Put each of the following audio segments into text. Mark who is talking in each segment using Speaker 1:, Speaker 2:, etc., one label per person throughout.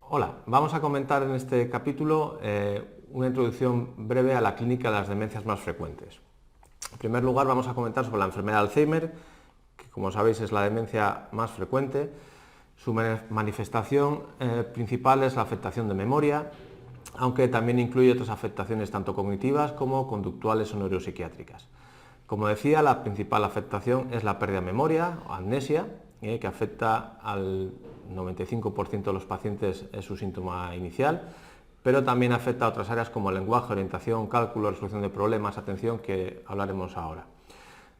Speaker 1: Hola, vamos a comentar en este capítulo una introducción breve a la clínica de las demencias más frecuentes. En primer lugar, vamos a comentar sobre la enfermedad de Alzheimer, que como sabéis es la demencia más frecuente. Su manifestación principal es la afectación de memoria, aunque también incluye otras afectaciones tanto cognitivas como conductuales o neuropsiquiátricas. Como decía, la principal afectación es la pérdida de memoria o amnesia, que afecta al 95% de los pacientes, es su síntoma inicial, pero también afecta a otras áreas como el lenguaje, orientación, cálculo, resolución de problemas, atención, que hablaremos ahora.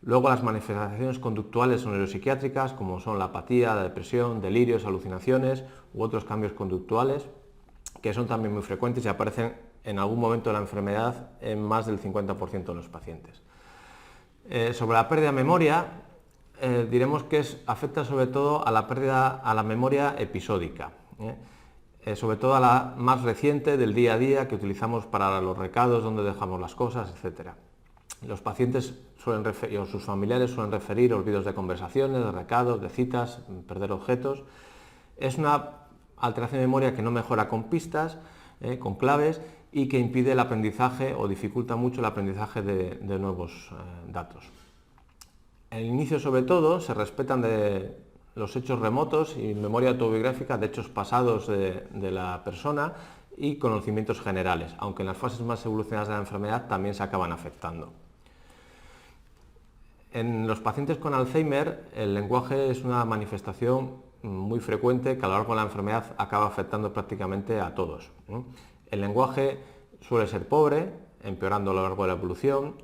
Speaker 1: Luego las manifestaciones conductuales o neuropsiquiátricas, como son la apatía, la depresión, delirios, alucinaciones u otros cambios conductuales, que son también muy frecuentes y aparecen en algún momento de la enfermedad en más del 50% de los pacientes. Sobre la pérdida de memoria, diremos que afecta sobre todo a la pérdida a la memoria episódica, sobre todo a la más reciente del día a día que utilizamos para los recados, donde dejamos las cosas, etc. Los pacientes o sus familiares suelen referir olvidos de conversaciones, de recados, de citas, perder objetos. Es una alteración de memoria que no mejora con pistas, con claves, y que impide el aprendizaje o dificulta mucho el aprendizaje de nuevos datos. En el inicio, sobre todo, se respetan de los hechos remotos y memoria autobiográfica de hechos pasados de la persona y conocimientos generales, aunque en las fases más evolucionadas de la enfermedad también se acaban afectando. En los pacientes con Alzheimer, el lenguaje es una manifestación muy frecuente que a lo largo de la enfermedad acaba afectando prácticamente a todos. El lenguaje suele ser pobre, empeorando a lo largo de la evolución.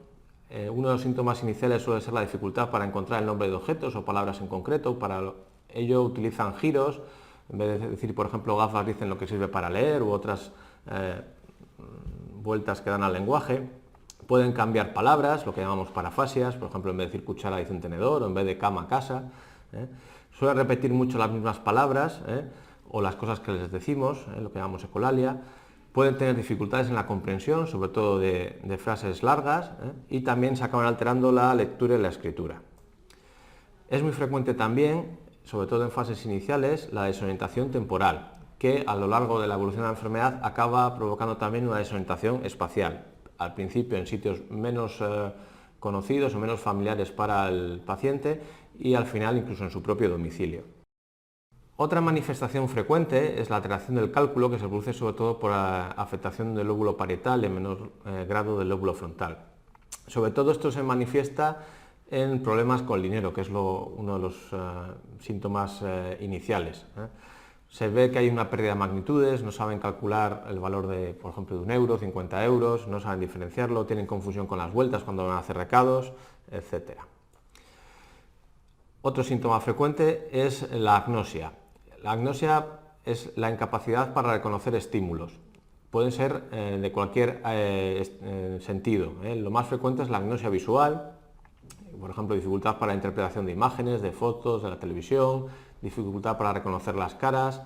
Speaker 1: Uno de los síntomas iniciales suele ser la dificultad para encontrar el nombre de objetos o palabras en concreto. Para ello utilizan giros, en vez de decir, por ejemplo, gafas, dicen lo que sirve para leer u otras vueltas que dan al lenguaje. Pueden cambiar palabras, lo que llamamos parafasias, por ejemplo, en vez de decir cuchara dicen tenedor, o en vez de cama, casa. Suelen repetir mucho las mismas palabras o las cosas que les decimos, lo que llamamos ecolalia. Pueden tener dificultades en la comprensión, sobre todo de frases largas, y también se acaban alterando la lectura y la escritura. Es muy frecuente también, sobre todo en fases iniciales, la desorientación temporal, que a lo largo de la evolución de la enfermedad acaba provocando también una desorientación espacial. Al principio en sitios menos conocidos o menos familiares para el paciente y al final incluso en su propio domicilio. Otra manifestación frecuente es la alteración del cálculo, que se produce sobre todo por la afectación del lóbulo parietal y en menor grado del lóbulo frontal. Sobre todo esto se manifiesta en problemas con el dinero, que es uno de los síntomas iniciales. Se ve que hay una pérdida de magnitudes, no saben calcular el valor de, por ejemplo, de 1 euro, 50 euros, no saben diferenciarlo, tienen confusión con las vueltas cuando van a hacer recados, etc. Otro síntoma frecuente es la agnosia. La agnosia es la incapacidad para reconocer estímulos. Pueden ser de cualquier sentido. Lo más frecuente es la agnosia visual, por ejemplo, dificultad para la interpretación de imágenes, de fotos, de la televisión, dificultad para reconocer las caras,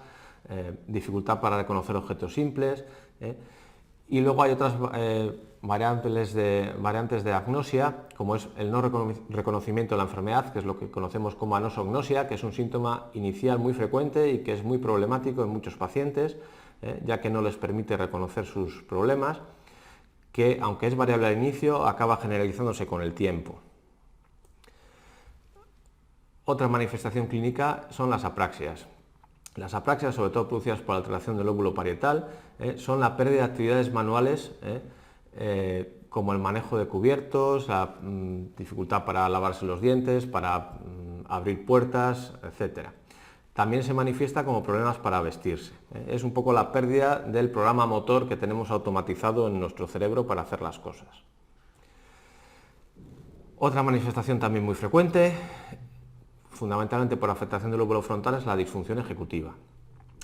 Speaker 1: dificultad para reconocer objetos simples. Y luego hay otras variantes de agnosia, como es el no reconocimiento de la enfermedad, que es lo que conocemos como anosognosia, que es un síntoma inicial muy frecuente y que es muy problemático en muchos pacientes, ya que no les permite reconocer sus problemas, que aunque es variable al inicio, acaba generalizándose con el tiempo. Otra manifestación clínica son las apraxias. Las apraxias, sobre todo producidas por la alteración del lóbulo parietal, son la pérdida de actividades manuales como el manejo de cubiertos, la dificultad para lavarse los dientes, para abrir puertas, etc. También se manifiesta como problemas para vestirse. Es un poco la pérdida del programa motor que tenemos automatizado en nuestro cerebro para hacer las cosas. Otra manifestación también muy frecuente, fundamentalmente por afectación del lóbulo frontal, es la disfunción ejecutiva.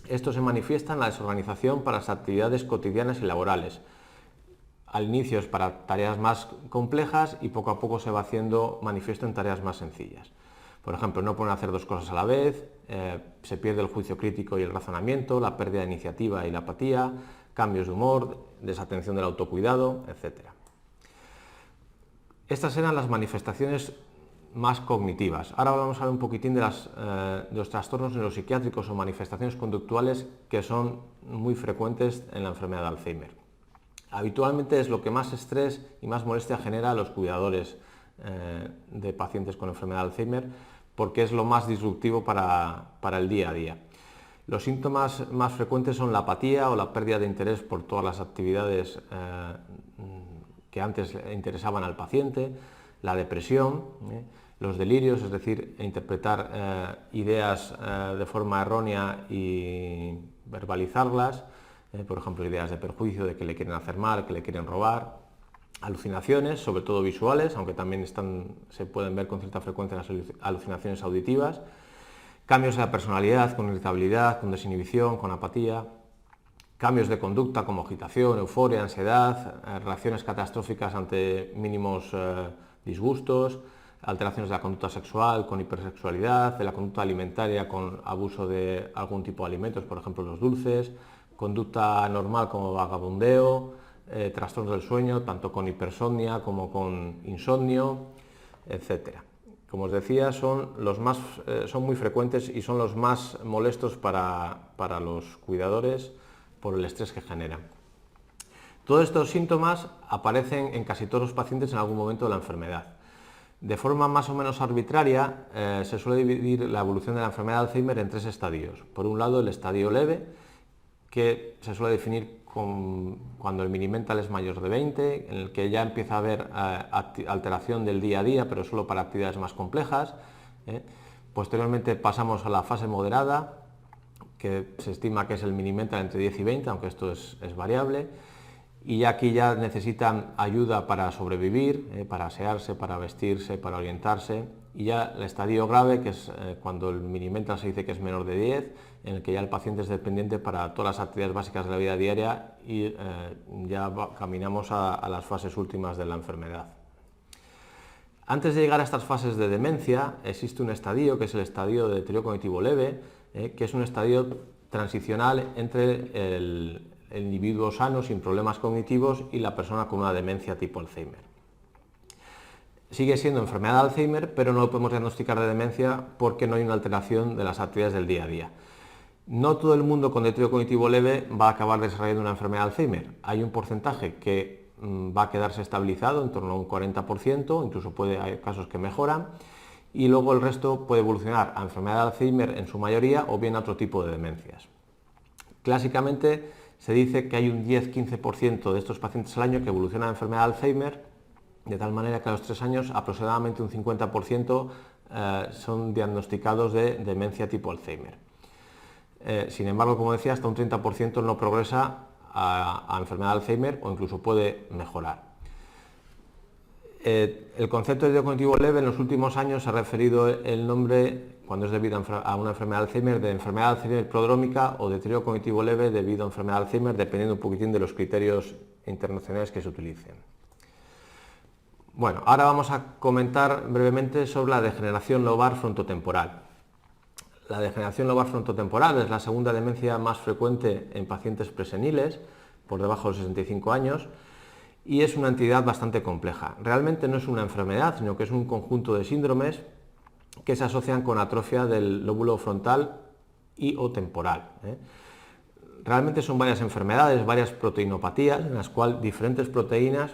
Speaker 1: Esto se manifiesta en la desorganización para las actividades cotidianas y laborales. Al inicio es para tareas más complejas y poco a poco se va haciendo manifiesto en tareas más sencillas. Por ejemplo, no pueden hacer dos cosas a la vez, se pierde el juicio crítico y el razonamiento, la pérdida de iniciativa y la apatía, cambios de humor, desatención del autocuidado, etc. Estas eran las manifestaciones más cognitivas. Ahora vamos a hablar un poquitín de los trastornos neuropsiquiátricos o manifestaciones conductuales que son muy frecuentes en la enfermedad de Alzheimer. Habitualmente es lo que más estrés y más molestia genera a los cuidadores de pacientes con enfermedad de Alzheimer, porque es lo más disruptivo para el día a día. Los síntomas más frecuentes son la apatía o la pérdida de interés por todas las actividades que antes interesaban al paciente, la depresión, los delirios, es decir, interpretar ideas de forma errónea y verbalizarlas, por ejemplo, ideas de perjuicio, de que le quieren hacer mal, que le quieren robar, alucinaciones, sobre todo visuales, aunque también se pueden ver con cierta frecuencia las alucinaciones auditivas, cambios en la personalidad, con irritabilidad, con desinhibición, con apatía, cambios de conducta como agitación, euforia, ansiedad, reacciones catastróficas ante mínimos disgustos, alteraciones de la conducta sexual con hipersexualidad, de la conducta alimentaria con abuso de algún tipo de alimentos, por ejemplo los dulces, conducta normal como vagabundeo, trastornos del sueño, tanto con hipersomnia como con insomnio, etc. Como os decía, son muy frecuentes y son los más molestos para los cuidadores por el estrés que generan. Todos estos síntomas aparecen en casi todos los pacientes en algún momento de la enfermedad. De forma más o menos arbitraria, se suele dividir la evolución de la enfermedad de Alzheimer en 3 estadios. Por un lado, el estadio leve, que se suele definir cuando el Mini-Mental es mayor de 20, en el que ya empieza a haber alteración del día a día, pero solo para actividades más complejas. Posteriormente pasamos a la fase moderada, que se estima que es el Mini-Mental entre 10 y 20, aunque esto es variable. Y aquí ya necesitan ayuda para sobrevivir, para asearse, para vestirse, para orientarse. Y ya el estadio grave, que es cuando el Mini-Mental se dice que es menor de 10, en el que ya el paciente es dependiente para todas las actividades básicas de la vida diaria y ya caminamos a las fases últimas de la enfermedad. Antes de llegar a estas fases de demencia, existe un estadio, que es el estadio de deterioro cognitivo leve, que es un estadio transicional entre el individuo sano sin problemas cognitivos y la persona con una demencia tipo Alzheimer. Sigue siendo enfermedad de Alzheimer, pero no lo podemos diagnosticar de demencia porque no hay una alteración de las actividades del día a día. No todo el mundo con deterioro cognitivo leve va a acabar desarrollando una enfermedad de Alzheimer. Hay un porcentaje que va a quedarse estabilizado en torno a un 40%, incluso hay casos que mejoran, y luego el resto puede evolucionar a enfermedad de Alzheimer en su mayoría o bien a otro tipo de demencias. Clásicamente se dice que hay un 10-15% de estos pacientes al año que evolucionan a enfermedad de Alzheimer, de tal manera que a los 3 años aproximadamente un 50% son diagnosticados de demencia tipo Alzheimer. Sin embargo, como decía, hasta un 30% no progresa a enfermedad de Alzheimer o incluso puede mejorar. El concepto de deterioro cognitivo leve en los últimos años ha referido el nombre, cuando es debido a una enfermedad de Alzheimer, de enfermedad de Alzheimer prodrómica o deterioro cognitivo leve debido a enfermedad de Alzheimer, dependiendo un poquitín de los criterios internacionales que se utilicen. Bueno, ahora vamos a comentar brevemente sobre la degeneración lobar frontotemporal. La degeneración lobar frontotemporal es la segunda demencia más frecuente en pacientes preseniles, por debajo de los 65 años, y es una entidad bastante compleja. Realmente no es una enfermedad, sino que es un conjunto de síndromes que se asocian con atrofia del lóbulo frontal y o temporal. Realmente son varias enfermedades, varias proteinopatías, en las cuales diferentes proteínas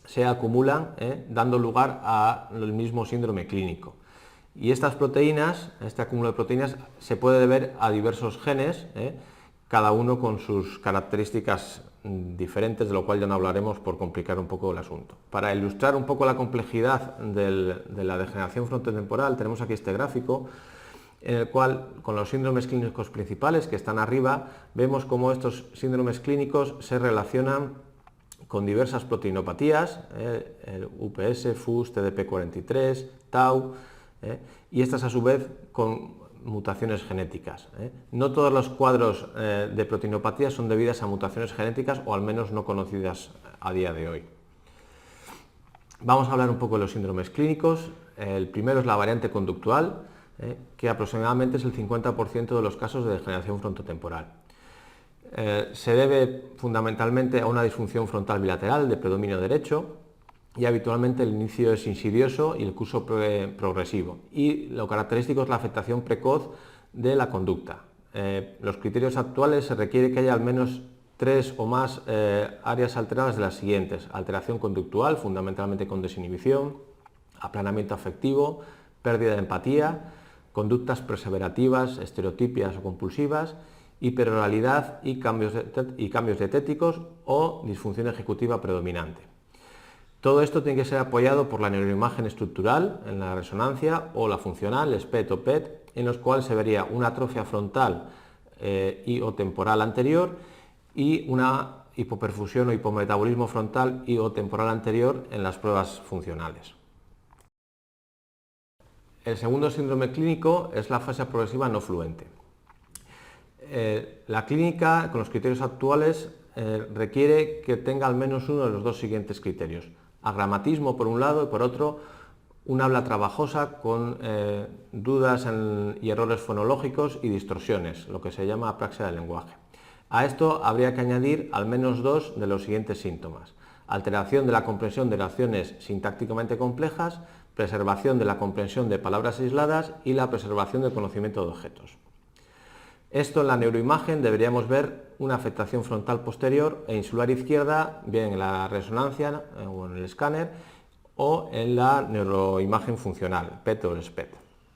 Speaker 1: se acumulan, dando lugar al mismo síndrome clínico. Y estas proteínas, este acúmulo de proteínas, se puede deber a diversos genes, cada uno con sus características diferentes, de lo cual ya no hablaremos por complicar un poco el asunto. Para ilustrar un poco la complejidad de la degeneración frontotemporal, tenemos aquí este gráfico, en el cual, con los síndromes clínicos principales que están arriba, vemos cómo estos síndromes clínicos se relacionan con diversas proteinopatías, el UPS, FUS, TDP43, Tau, y estas a su vez con mutaciones genéticas. No todos los cuadros de proteinopatía son debidas a mutaciones genéticas o al menos no conocidas a día de hoy. Vamos a hablar un poco de los síndromes clínicos. El primero es la variante conductual, que aproximadamente es el 50% de los casos de degeneración frontotemporal. Se debe fundamentalmente a una disfunción frontal bilateral de predominio derecho, y habitualmente el inicio es insidioso y el curso progresivo. Y lo característico es la afectación precoz de la conducta. Los criterios actuales se requiere que haya al menos 3 o más áreas alteradas de las siguientes: alteración conductual, fundamentalmente con desinhibición, aplanamiento afectivo, pérdida de empatía, conductas perseverativas, estereotipias o compulsivas, hiperoralidad y cambios dietéticos o disfunción ejecutiva predominante. Todo esto tiene que ser apoyado por la neuroimagen estructural en la resonancia o la funcional, SPECT o PET, en los cuales se vería una atrofia frontal y o temporal anterior y una hipoperfusión o hipometabolismo frontal y o temporal anterior en las pruebas funcionales. El segundo síndrome clínico es la fase progresiva no fluente. La clínica, con los criterios actuales, requiere que tenga al menos uno de los dos siguientes criterios: agramatismo por un lado y por otro un habla trabajosa con dudas y errores fonológicos y distorsiones, lo que se llama apraxia del lenguaje. A esto habría que añadir al menos 2 de los siguientes síntomas: alteración de la comprensión de oraciones sintácticamente complejas, preservación de la comprensión de palabras aisladas y la preservación del conocimiento de objetos. Esto en la neuroimagen deberíamos ver una afectación frontal posterior e insular izquierda, bien en la resonancia o en el escáner, o en la neuroimagen funcional, PET o SPECT.